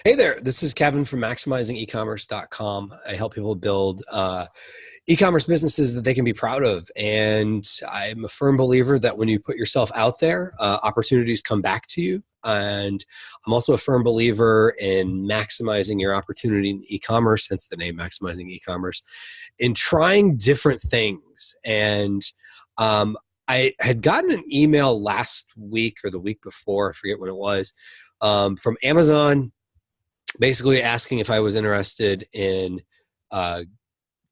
Hey there, this is Kevin from maximizingecommerce.com. I help people build e-commerce businesses that they can be proud of. And I'm a firm believer that when you put yourself out there, opportunities come back to you. And I'm also a firm believer in maximizing your opportunity in e-commerce, hence the name Maximizing E-commerce, in trying different things. And I had gotten an email last week or the week before, I forget when it was, from Amazon, basically asking if I was interested in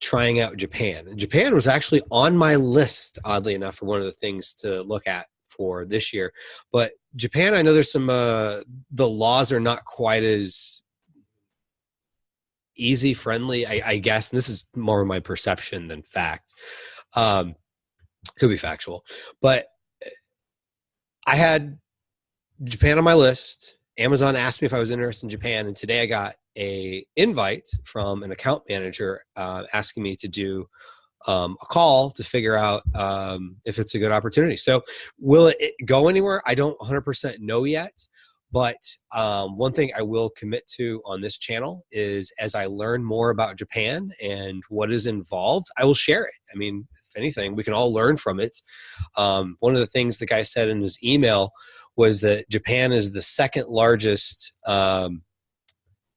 trying out Japan. Japan was actually on my list, oddly enough, for one of the things to look at for this year. But Japan, I know there's some, the laws are not quite as easy, friendly, I guess. And this is more of my perception than fact. Could be factual. But I had Japan on my list. Amazon asked me if I was interested in Japan, and today I got a invite from an account manager asking me to do a call to figure out if it's a good opportunity. So will it go anywhere? I don't 100% know yet, but one thing I will commit to on this channel is as I learn more about Japan and what is involved, I will share it. I mean, if anything, we can all learn from it. One of the things the guy said in his email was that Japan is the second largest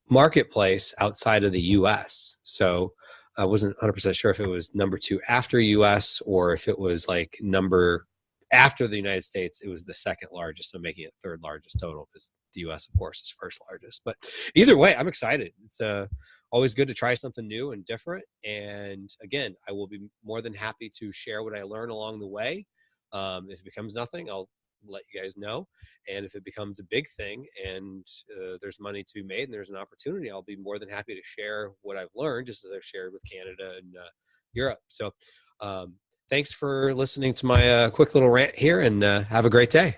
marketplace outside of the US. So I wasn't 100% sure if it was number 2 after US or if it was like number after the United States, it was the second largest, so making it third largest total because the US, of course, is first largest. But either way, I'm excited. It's always good to try something new and different. And again, I will be more than happy to share what I learn along the way. If it becomes nothing, I'll let you guys know. And if it becomes a big thing and there's money to be made and there's an opportunity, I'll be more than happy to share what I've learned, just as I've shared with Canada and Europe. So thanks for listening to my quick little rant here, and have a great day.